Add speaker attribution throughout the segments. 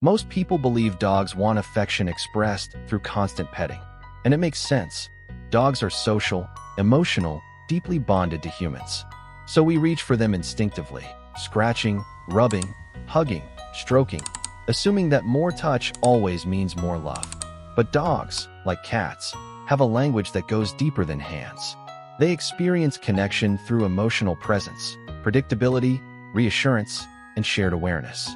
Speaker 1: Most people believe dogs want affection expressed through constant petting. And it makes sense. Dogs are social, emotional, deeply bonded to humans. So we reach for them instinctively, scratching, rubbing, hugging, stroking, assuming that more touch always means more love. But dogs, like cats, have a language that goes deeper than hands. They experience connection through emotional presence, predictability, reassurance, and shared awareness.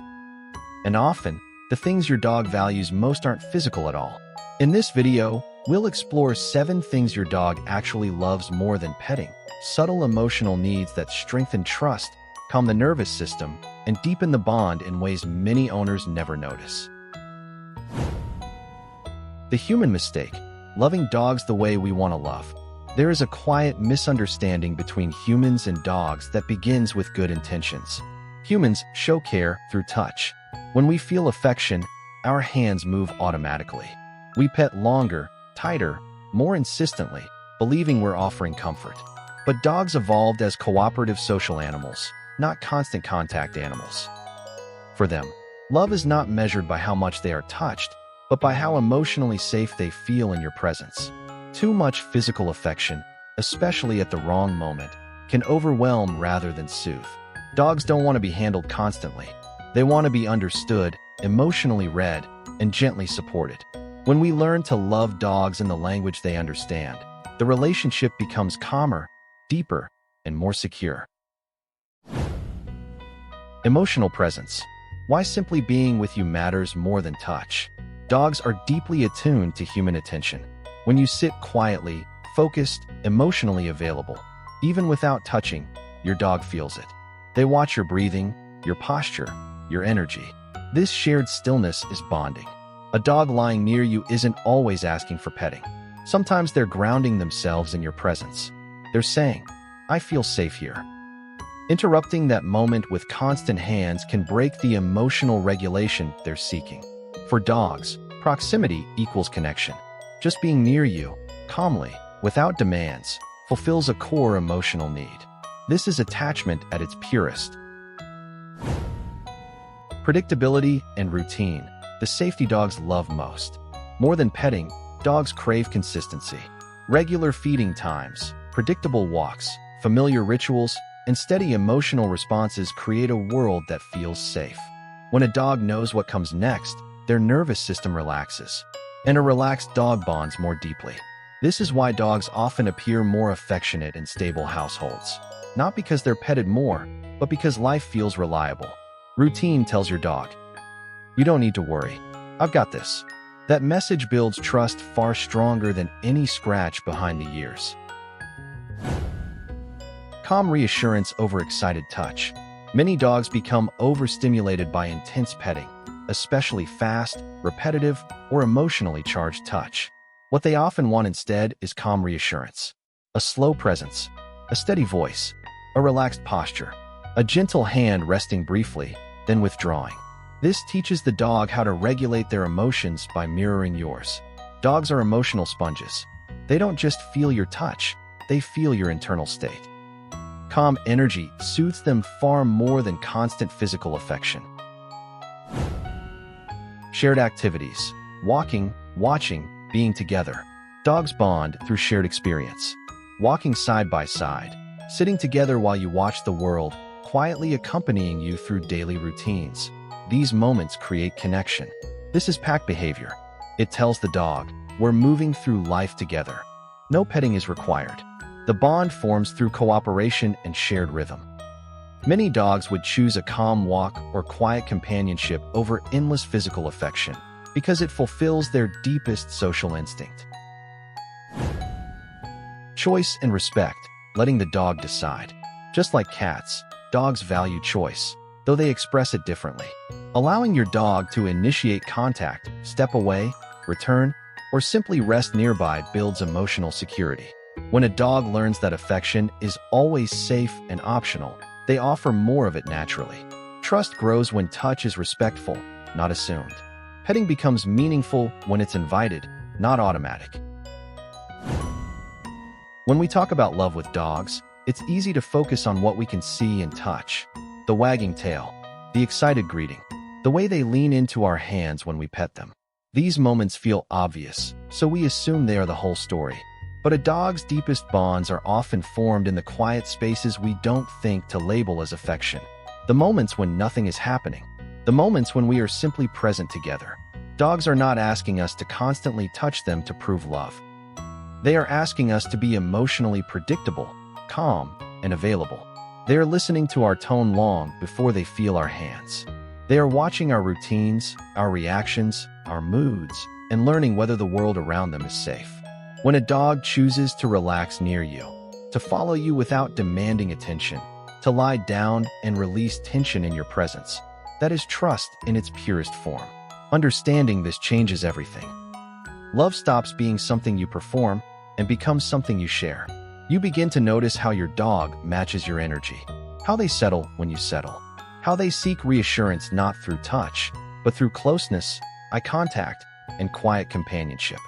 Speaker 1: And often, the things your dog values most aren't physical at all. In this video, we'll explore 7 things your dog actually loves more than petting, subtle emotional needs that strengthen trust, calm the nervous system, and deepen the bond in ways many owners never notice. The human mistake: loving dogs the way we want to love. There is a quiet misunderstanding between humans and dogs that begins with good intentions. Humans show care through touch. When we feel affection, our hands move automatically. We pet longer, tighter, more insistently, believing we're offering comfort. But dogs evolved as cooperative social animals, not constant contact animals. For them, love is not measured by how much they are touched, but by how emotionally safe they feel in your presence. Too much physical affection, especially at the wrong moment, can overwhelm rather than soothe. Dogs don't want to be handled constantly. They want to be understood, emotionally read, and gently supported. When we learn to love dogs in the language they understand, the relationship becomes calmer, deeper, and more secure. Emotional presence. Why simply being with you matters more than touch. Dogs are deeply attuned to human attention. When you sit quietly, focused, emotionally available, even without touching, your dog feels it. They watch your breathing, your posture, your energy. This shared stillness is bonding. A dog lying near you isn't always asking for petting. Sometimes they're grounding themselves in your presence. They're saying, "I feel safe here." Interrupting that moment with constant hands can break the emotional regulation they're seeking. For dogs, proximity equals connection. Just being near you, calmly, without demands, fulfills a core emotional need. This is attachment at its purest. Predictability and routine. The safety dogs love most. More than petting, dogs crave consistency. Regular feeding times, predictable walks, familiar rituals, and steady emotional responses create a world that feels safe. When a dog knows what comes next, their nervous system relaxes. And a relaxed dog bonds more deeply. This is why dogs often appear more affectionate in stable households. Not because they're petted more, but because life feels reliable. Routine tells your dog, "You don't need to worry. I've got this." That message builds trust far stronger than any scratch behind the ears. Calm reassurance over excited touch. Many dogs become overstimulated by intense petting, especially fast, repetitive, or emotionally charged touch. What they often want instead is calm reassurance. A slow presence, a steady voice, a relaxed posture, a gentle hand resting briefly, then withdrawing. This teaches the dog how to regulate their emotions by mirroring yours. Dogs are emotional sponges. They don't just feel your touch, they feel your internal state. Calm energy soothes them far more than constant physical affection. Shared activities. Walking, watching, being together. Dogs bond through shared experience. Walking side by side, sitting together while you watch the world, quietly accompanying you through daily routines. These moments create connection. This is pack behavior. It tells the dog, "We're moving through life together." No petting is required. The bond forms through cooperation and shared rhythm. Many dogs would choose a calm walk or quiet companionship over endless physical affection because it fulfills their deepest social instinct. Choice and respect, letting the dog decide. Just like cats, dogs value choice, though they express it differently. Allowing your dog to initiate contact, step away, return, or simply rest nearby builds emotional security. When a dog learns that affection is always safe and optional, they offer more of it naturally. Trust grows when touch is respectful, not assumed. Petting becomes meaningful when it's invited, not automatic. When we talk about love with dogs, it's easy to focus on what we can see and touch. The wagging tail, the excited greeting, the way they lean into our hands when we pet them. These moments feel obvious, so we assume they are the whole story. But a dog's deepest bonds are often formed in the quiet spaces we don't think to label as affection. The moments when nothing is happening. The moments when we are simply present together. Dogs are not asking us to constantly touch them to prove love. They are asking us to be emotionally predictable, calm, and available. They are listening to our tone long before they feel our hands. They are watching our routines, our reactions, our moods, and learning whether the world around them is safe. When a dog chooses to relax near you, to follow you without demanding attention, to lie down and release tension in your presence, that is trust in its purest form. Understanding this changes everything. Love stops being something you perform and becomes something you share. You begin to notice how your dog matches your energy, how they settle when you settle, how they seek reassurance not through touch, but through closeness, eye contact, and quiet companionship.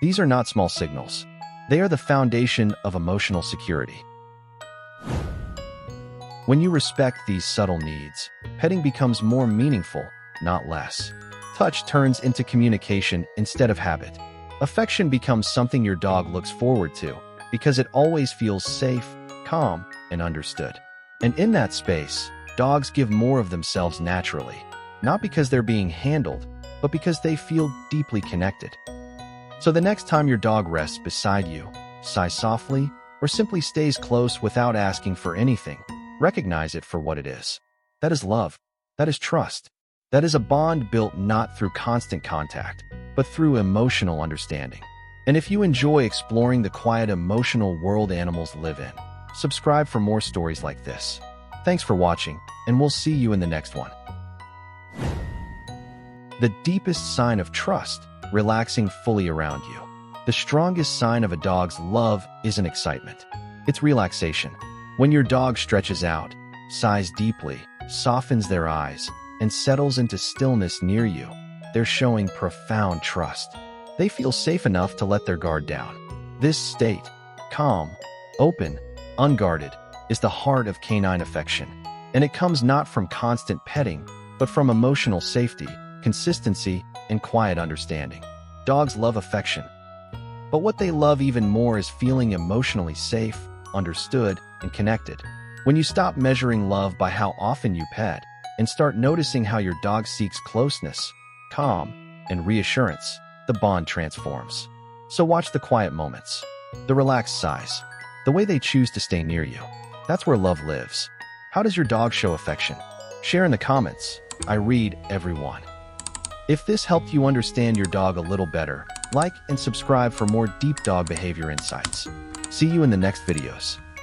Speaker 1: These are not small signals. They are the foundation of emotional security. When you respect these subtle needs, petting becomes more meaningful, not less. Touch turns into communication instead of habit. Affection becomes something your dog looks forward to because it always feels safe, calm, and understood. And in that space, dogs give more of themselves naturally, not because they're being handled, but because they feel deeply connected. So the next time your dog rests beside you, sighs softly, or simply stays close without asking for anything, recognize it for what it is. That is love. That is trust. That is a bond built not through constant contact, but through emotional understanding. And if you enjoy exploring the quiet emotional world animals live in, subscribe for more stories like this. Thanks for watching, and we'll see you in the next one. The deepest sign of trust, relaxing fully around you. The strongest sign of a dog's love isn't excitement. It's relaxation. When your dog stretches out, sighs deeply, softens their eyes, and settles into stillness near you, they're showing profound trust. They feel safe enough to let their guard down. This state, calm, open, unguarded, is the heart of canine affection. And it comes not from constant petting, but from emotional safety, consistency, and quiet understanding. Dogs love affection. But what they love even more is feeling emotionally safe, understood, and connected. When you stop measuring love by how often you pet, and start noticing how your dog seeks closeness, calm, and reassurance, the bond transforms. So watch the quiet moments, the relaxed sighs, the way they choose to stay near you. That's where love lives. How does your dog show affection? Share in the comments. I read every one. If this helped you understand your dog a little better, like and subscribe for more deep dog behavior insights. See you in the next videos.